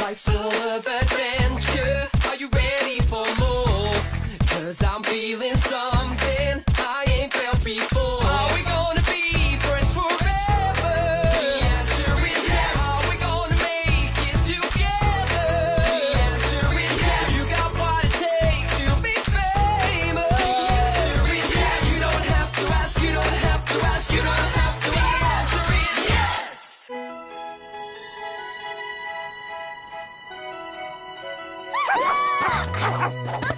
Life's full of adventure. Are you ready for more? 'Cause I'm feeling something I ain't felt before. Are we gonna be friends forever? The answer is yes. Are we gonna make it together? The answer is yes. You got what it takes to be famous. The answer is yes. You don't have to ask, you don't have to ask, you don't have to ask. The answer is yes.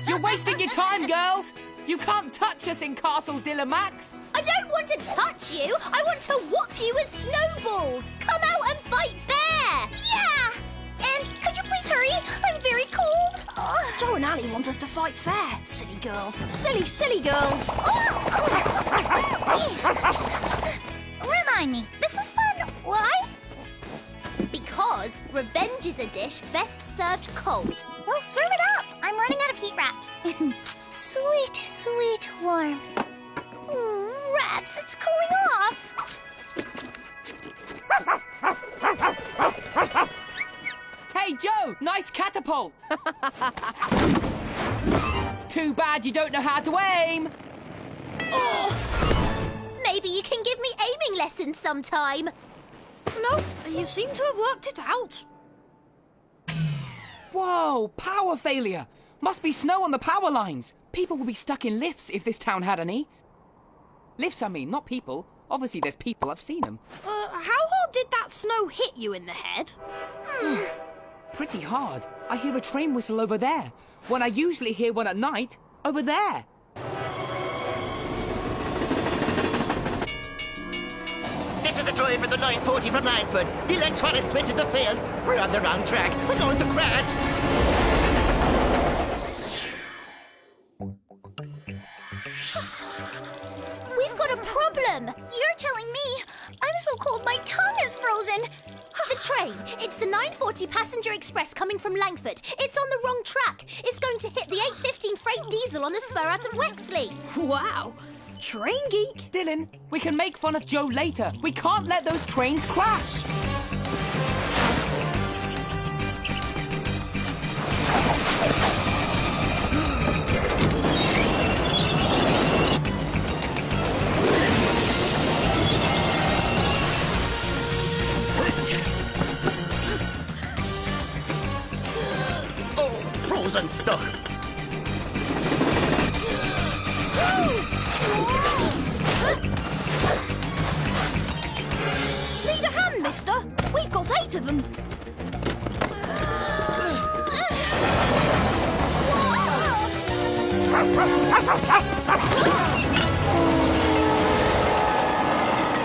You're wasting your time, girls! You can't touch us in Castle Dillamax! I don't want to touch you. I want to whoop you with snowballs. Come out and fight fair. Yeah. And could you please hurry? I'm very cold. Joe and Ali want us to fight fair. Silly girls. Silly, silly girls. Remind me, this is fun. Why? Because revenge is a dish best served cold. Well, serve it up. I'm running out of heat wraps. Sweet, sweet warmth. Ooh, rats, it's cooling off. Hey, Joe! Nice catapult! Too bad you don't know how to aim! Oh. Maybe you can give me aiming lessons sometime. No, you seem to have worked it out. Whoa! Power failure! Must be snow on the power lines! People would be stuck in lifts if this town had any. Lifts, I mean, not people. Obviously there's people, I've seen them. How hard did that snow hit you in the head? Pretty hard. I hear a train whistle over there, when I usually hear one at night over there. This is the drive for the 940 from Langford. The electronic switches have failed. We're on the wrong track. We're going to crash. We've got a problem. You're telling me. I'm so cold my tongue is frozen. The train. It's the 940 Passenger Express coming from Langford. It's on the wrong track. It's going to hit the 8:15 freight diesel on the spur out of Wexley. Wow. Train geek. Dylan, we can make fun of Joe later. We can't let those trains crash. Oh, frozen stuck. Need a hand, mister? We've got 8 of them.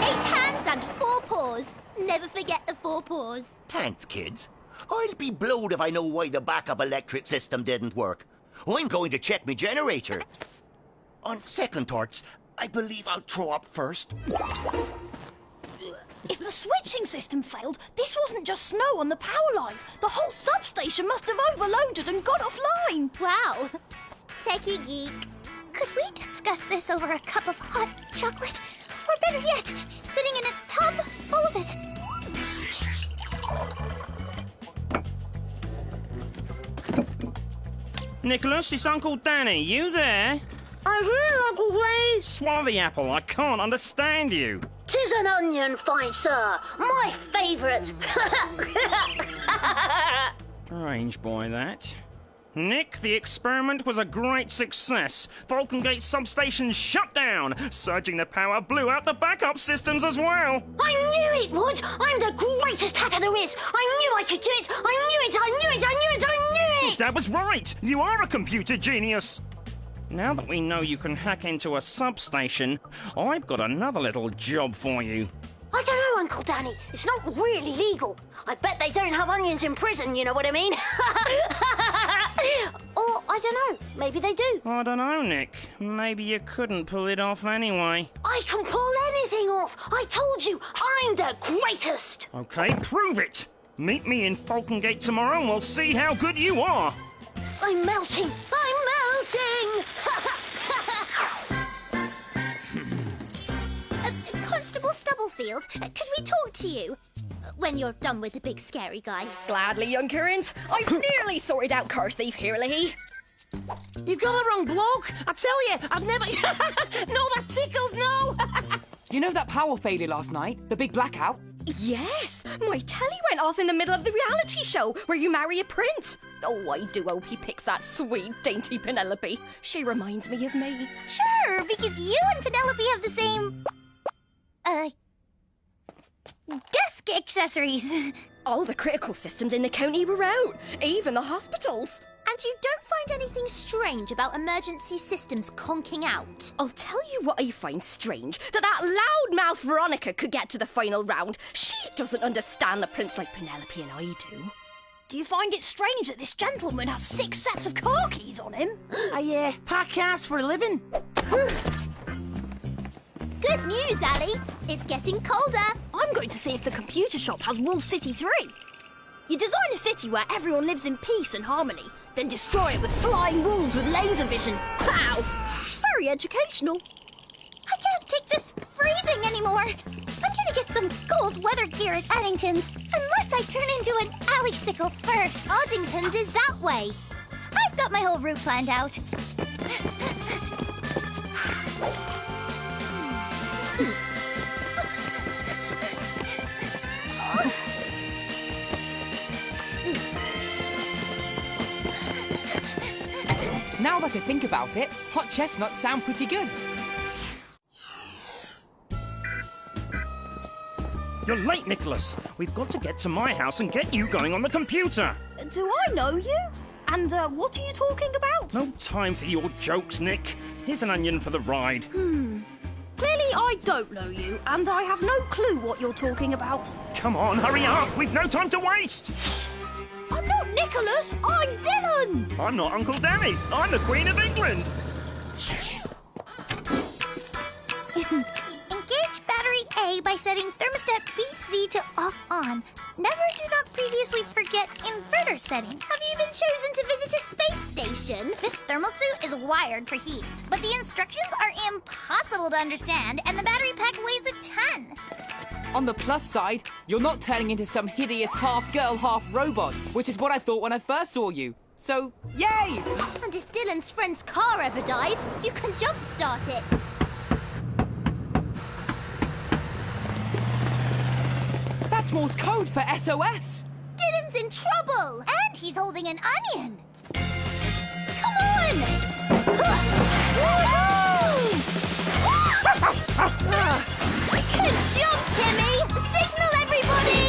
Eight hands and 4 paws. Never forget the 4 paws. Thanks, kids. I'll be blowed if I know why the backup electric system didn't work. I'm going to check my generator. On second thoughts, I believe I'll throw up first. If the switching system failed, this wasn't just snow on the power lines. The whole substation must have overloaded and got offline. Wow. Techie geek. Could we discuss this over a cup of hot chocolate? Or better yet, sitting in a tub full of it. Nicholas, it's Uncle Danny. You there? I'm here, Uncle Ray. Swallow the apple. I can't understand you. 'Tis an onion, fine sir. My favourite. Strange boy, that. Nick, the experiment was a great success. Vulcan Gate substation shut down. Surging the power blew out the backup systems as well. I knew it would. I'm the greatest hacker there is. I knew I could do it. I knew it. I knew it. I knew it. I knew it. That was right. You are a computer genius. Now that we know you can hack into a substation, I've got another little job for you. I don't know, Uncle Danny. It's not really legal. I bet they don't have onions in prison, you know what I mean? Or, I don't know, maybe they do. I don't know, Nick. Maybe you couldn't pull it off anyway. I can pull anything off. I told you, I'm the greatest. Okay, prove it. Meet me in Vulcan Gate tomorrow and we'll see how good you are. I'm melting. I'm melting. Constable Stubblefield, could we talk to you? when you're done with the big scary guy. Gladly, young current. I've nearly sorted out Car Thief Hurley. You got the wrong bloke. I tell you, I've never... No, that tickles, no! You know that power failure last night? The big blackout? Yes, my telly went off in the middle of the reality show where you marry a prince. Oh, I do hope he picks that sweet, dainty Penelope. She reminds me of me. Sure, because you and Penelope have the same... desk accessories. All the critical systems in the county were out, even the hospitals. And you don't find anything strange about emergency systems conking out? I'll tell you what I find strange, that loudmouth Veronica could get to the final round. She doesn't understand the prince like Penelope and I do. Do you find it strange that this gentleman has 6 sets of car keys on him? I park cars for a living. Good news, Ali. It's getting colder. I'm going to see if the computer shop has Wool City 3. You design a city where everyone lives in peace and harmony, then destroy it with flying wolves with laser vision. Wow! Very educational. I can't take this freezing anymore. I'm gonna get some cold weather gear at Addington's, unless I turn into an alley-sickle first. Addington's is that way. I've got my whole route planned out. Now that I think about it, hot chestnuts sound pretty good. You're late, Nicholas. We've got to get to my house and get you going on the computer. Do I know you? And what are you talking about? No time for your jokes, Nick. Here's an onion for the ride. Clearly I don't know you, and I have no clue what you're talking about. Come on, hurry up. We've no time to waste. I'm not Nicholas, I'm Dylan! I'm not Uncle Danny. I'm the Queen of England. Engage battery A by setting thermostat BC to off-on. Never do not previously forget inverter setting. Have you even chosen to visit a space station? This thermal suit is wired for heat, but the instructions are impossible to understand, and the battery pack weighs a ton. On the plus side, you're not turning into some hideous half-girl, half-robot, which is what I thought when I first saw you. So, yay! And if Dylan's friend's car ever dies, you can jumpstart it. That's Morse code for SOS! Dylan's in trouble! And he's holding an onion! Come on! Good job, Timmy! Signal everybody!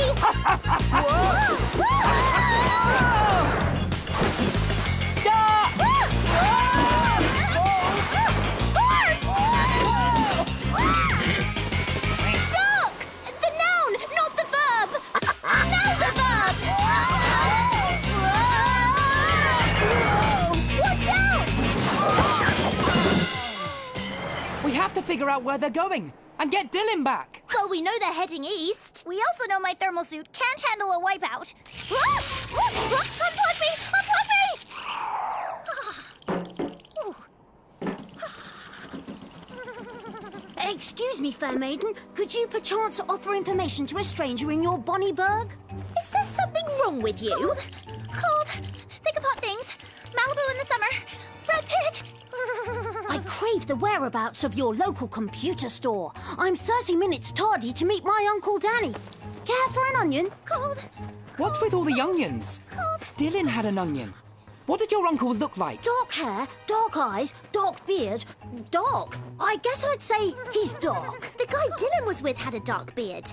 Doc! The noun, not the verb! Now the verb! Watch out! We have to figure out where they're going and get Dylan back. Well, we know they're heading east. We also know my thermal suit can't handle a wipeout. Unplug me! Unplug me! Excuse me, fair maiden. Could you perchance offer information to a stranger in your bonny burg? Is there something wrong with you? Cold. Think of hot things. Malibu in the summer. Brad Pitt. I crave the whereabouts of your local computer store. I'm 30 minutes tardy to meet my Uncle Danny. Care for an onion? Cold. What's with all the onions? Dylan had an onion. What did your uncle look like? Dark hair, dark eyes, dark beard. Dark? I guess I'd say he's dark. The guy Dylan was with had a dark beard.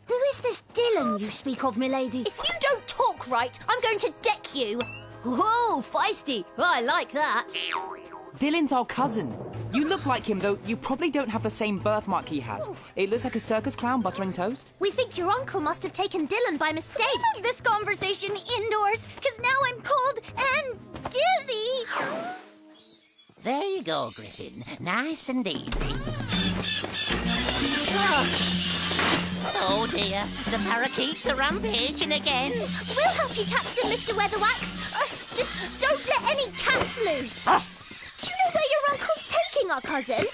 Who is this Dylan you speak of, milady? If you don't talk right, I'm going to deck you. Whoa, feisty. I like that. Dylan's our cousin. You look like him, though you probably don't have the same birthmark he has. It looks like a circus clown buttering toast. We think your uncle must have taken Dylan by mistake. Move this conversation indoors, because now I'm cold and dizzy. There you go, Griffin. Nice and easy. Oh dear, the parakeets are rampaging again. We'll help you catch them, Mr. Weatherwax. Just don't let any cats loose. Do you know where your uncle's taking our cousin?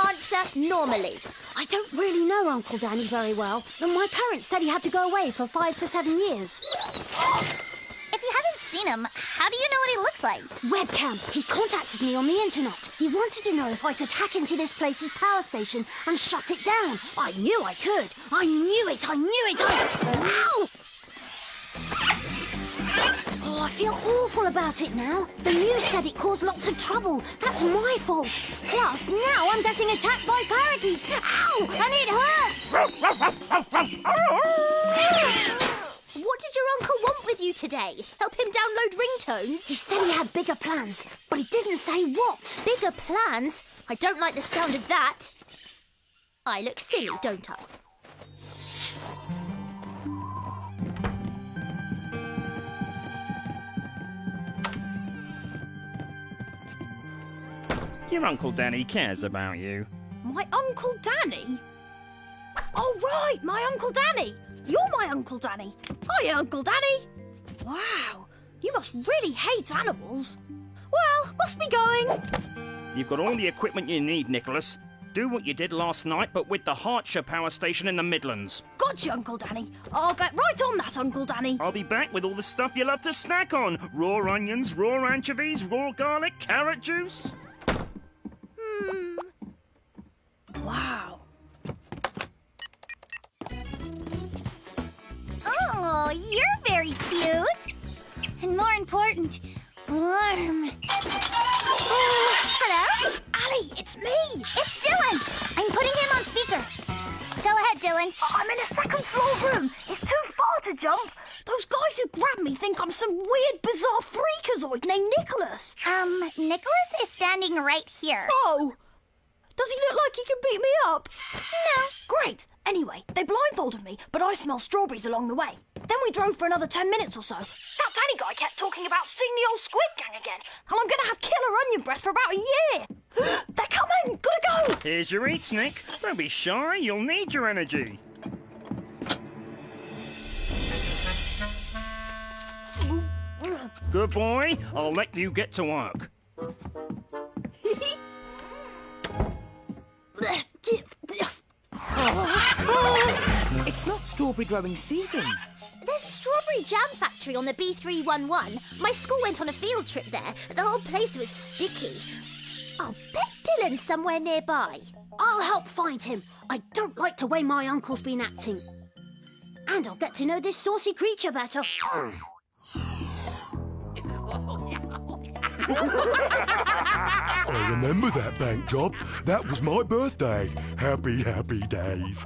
answer normally. I don't really know Uncle Danny very well, and my parents said he had to go away for 5 to 7 years. If you haven't seen him, how do you know what he looks like? Webcam. He contacted me on the internet. He wanted to know if I could hack into this place's power station and shut it down. I knew I could. I knew it. Ow! Oh, I feel awful about it now. The news said it caused lots of trouble. That's my fault. Plus, now I'm getting attacked by parakeets. Ow! And it hurts! What did your uncle want with you today? Help him download ringtones? He said he had bigger plans, but he didn't say what. Bigger plans? I don't like the sound of that. I look silly, don't I? Your Uncle Danny cares about you. My Uncle Danny? Oh, right, my Uncle Danny. You're my Uncle Danny. Hiya, Uncle Danny. Wow, you must really hate animals. Well, must be going. You've got all the equipment you need, Nicholas. Do what you did last night, but with the Hertfordshire power station in the Midlands. Gotcha, Uncle Danny. I'll get right on that, Uncle Danny. I'll be back with all the stuff you love to snack on. Raw onions, raw anchovies, raw garlic, carrot juice. Wow. Oh, you're very cute. And more important, warm. Hello? Ali, it's me. It's Dylan. I'm putting him on speaker. Go ahead, Dylan. I'm in a second floor room. It's too far to jump. Those guys who grabbed me think I'm some weird, bizarre freakazoid named Nicholas. Nicholas is standing right here. Oh! Does he look like he can beat me up? No. Great. Anyway, they blindfolded me, but I smelled strawberries along the way. Then we drove for another 10 minutes or so. That Danny guy kept talking about seeing the old Squid Gang again, and I'm gonna have killer onion breath for about a year. They're coming! Gotta go! Here's your eats, Nick. Don't be shy, you'll need your energy. Good boy, I'll let you get to work. It's not strawberry growing season. There's a strawberry jam factory on the B311. My school went on a field trip there. The whole place was sticky. I'll bet Dylan's somewhere nearby. I'll help find him. I don't like the way my uncle's been acting. And I'll get to know this saucy creature better. I remember that bank job. That was my birthday. Happy, happy days.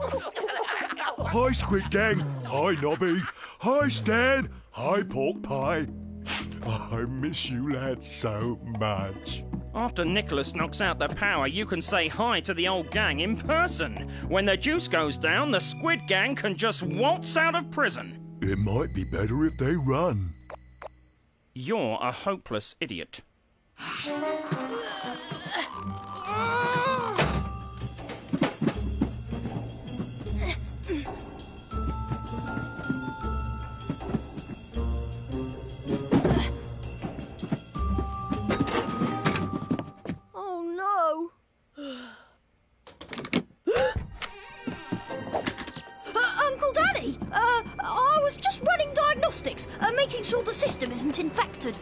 Hi, Squid Gang. Hi, Nobby. Hi, Stan. Hi, Pork Pie. I miss you lads so much. After Nicholas knocks out the power, you can say hi to the old gang in person. When the juice goes down, the Squid Gang can just waltz out of prison. It might be better if they run. You're a hopeless idiot. Oh no. Uncle Danny, I was just running diagnostics, making sure the system isn't infected.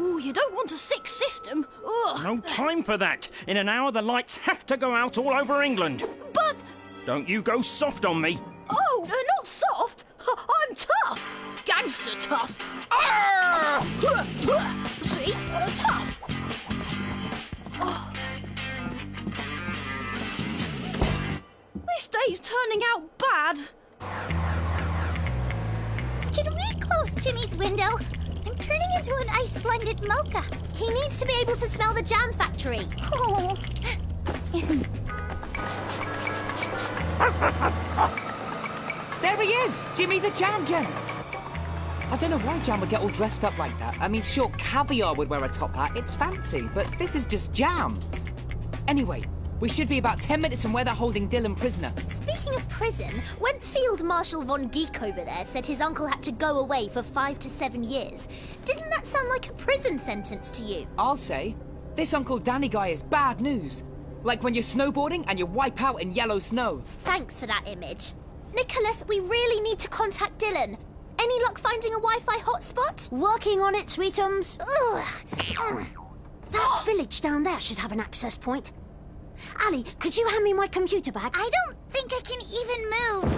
Oh, you don't want a sick system. Ugh. No time for that. In an hour, the lights have to go out all over England. But... Don't you go soft on me. Oh, not soft. I'm tough. Gangster tough. Arr! See? Tough. Oh. This day's turning out bad. Can we close Jimmy's window? I'm turning into an ice-blended mocha. He needs to be able to smell the jam factory. Oh. There he is! Jimmy the Jam Gent! I don't know why Jam would get all dressed up like that. I mean, sure, Caviar would wear a top hat. It's fancy, but this is just Jam. Anyway, we should be about 10 minutes from where they're holding Dylan prisoner. Speaking of prison, when Field Marshal Von Geek over there said his uncle had to go away for 5 to 7 years, didn't that sound like a prison sentence to you? I'll say, this Uncle Danny guy is bad news. Like when you're snowboarding and you wipe out in yellow snow. Thanks for that image. Nicholas, we really need to contact Dylan. Any luck finding a Wi-Fi hotspot? Working on it, sweetums. Ugh. That village down there should have an access point. Ali, could you hand me my computer back? I don't think I can even move.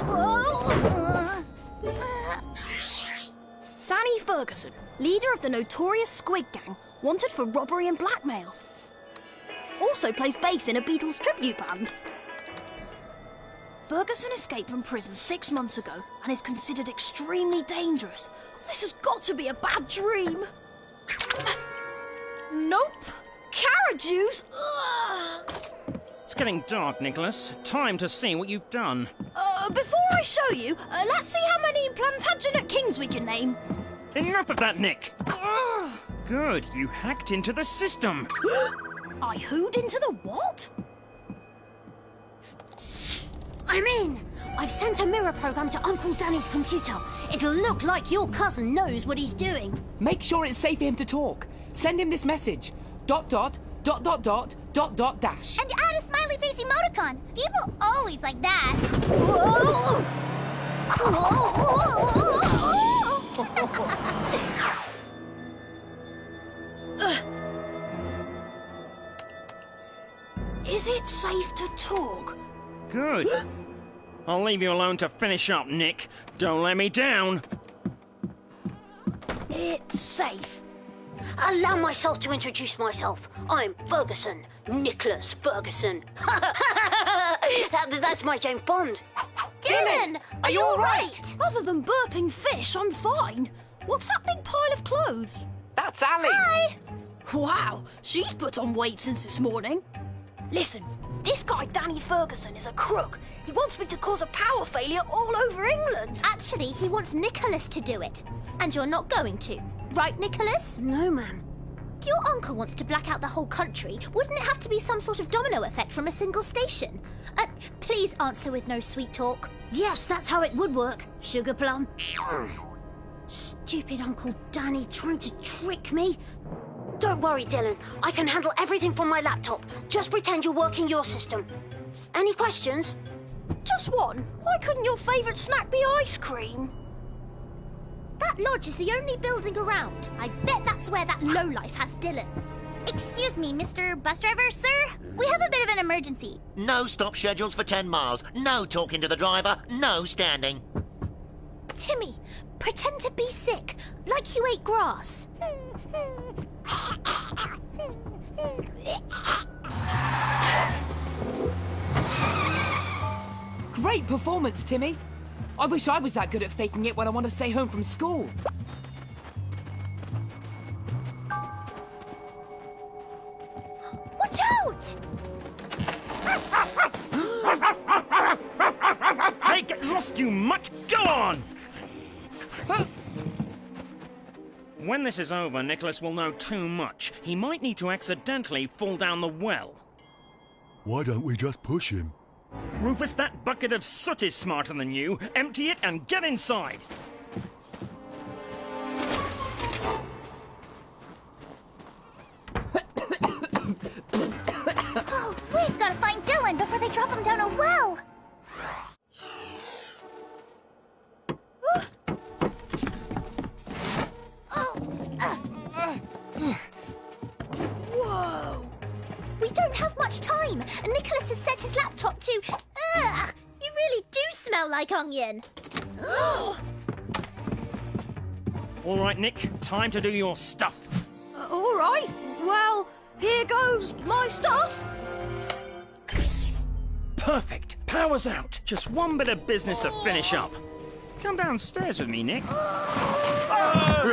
Danny Ferguson, leader of the notorious Squid Gang, wanted for robbery and blackmail. Also plays bass in a Beatles tribute band. Ferguson escaped from prison 6 months ago and is considered extremely dangerous. This has got to be a bad dream. Nope. Carrot juice? Ugh. It's getting dark, Nicholas. Time to see what you've done. Before I show you, let's see how many Plantagenet kings we can name. Enough of that, Nick. Good, you hacked into the system. I who'd into the what? I'm in. I've sent a mirror program to Uncle Danny's computer. It'll look like your cousin knows what he's doing. Make sure it's safe for him to talk. Send him this message. ... dash. And add a smiley face emoticon. People always like that. Whoa! Is it safe to talk? Good. I'll leave you alone to finish up, Nick. Don't let me down. It's safe. Allow myself to introduce myself. I'm Ferguson, Nicholas Ferguson. That's my James Bond. Dylan, are you all right? Other than burping fish, I'm fine. What's that big pile of clothes? That's Ali. Hi! Wow, she's put on weight since this morning. Listen, this guy Danny Ferguson is a crook. He wants me to cause a power failure all over England. Actually, he wants Nicholas to do it. And you're not going to. Right, Nicholas? No, ma'am. Your uncle wants to black out the whole country. Wouldn't it have to be some sort of domino effect from a single station? Please answer with no sweet talk. Yes, that's how it would work, Sugar Plum. Stupid Uncle Danny trying to trick me. Don't worry, Dylan. I can handle everything from my laptop. Just pretend you're working your system. Any questions? Just one. Why couldn't your favourite snack be ice cream? That lodge is the only building around. I bet that's where that lowlife has Dylan. Excuse me, Mr. Bus Driver, sir? We have a bit of an emergency. No stop schedules for 10 miles. No talking to the driver. No standing. Timmy, pretend to be sick, like you ate grass. Great performance, Timmy. I wish I was that good at faking it when I want to stay home from school. Watch out! Hey, get lost, you mutt! Go on! When this is over, Nicholas will know too much. He might need to accidentally fall down the well. Why don't we just push him? Rufus, that bucket of soot is smarter than you. Empty it and get inside. Oh, we've got to find Dylan before they drop him down a well. Whoa! We don't have much time, and Nicholas has set his laptop to... Ugh! You really do smell like onion. All right, Nick, time to do your stuff. All right. Well, here goes my stuff. Perfect. Power's out. Just one bit of business to finish up. Come downstairs with me, Nick. Whoa!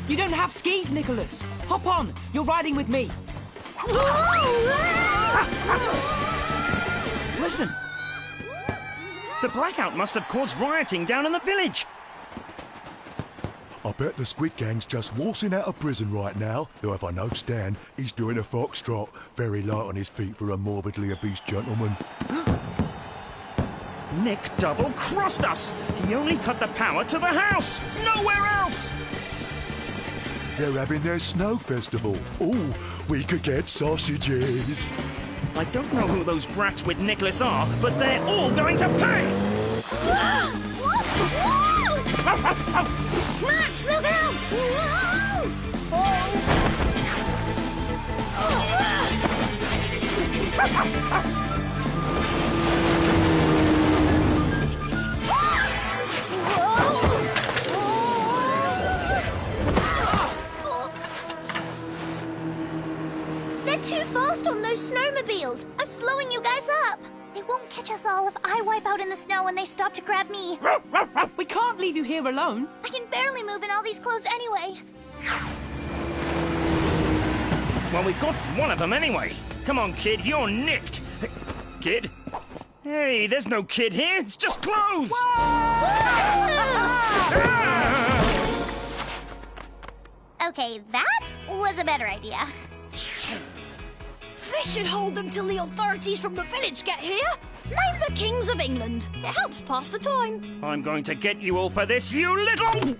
You don't have skis, Nicholas. Hop on. You're riding with me. Listen. The blackout must have caused rioting down in the village. I bet the Squid Gang's just waltzing out of prison right now. Though if I know Stan, he's doing a foxtrot, very light on his feet for a morbidly obese gentleman. Nick double-crossed us! He only cut the power to the house! Nowhere else! They're having their snow festival. Ooh, we could get sausages. I don't know who those brats with Nicholas are, but they're all going to pay! Max, look out! They're too fast on those snowmobiles. I'm slowing you guys up. They won't catch us all if I wipe out in the snow and they stop to grab me. We can't leave you here alone. I can barely move in all these clothes anyway. Well, we've got one of them anyway. Come on, kid, you're nicked. Kid? Hey, there's no kid here. It's just clothes. Okay, that was a better idea. This should hold them till the authorities from the village get here. Name the Kings of England. It helps pass the time. I'm going to get you all for this, you little...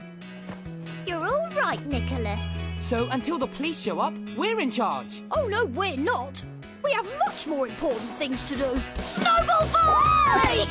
You're all right, Nicholas. So until the police show up, we're in charge. Oh no, we're not. We have much more important things to do. Snowball fight!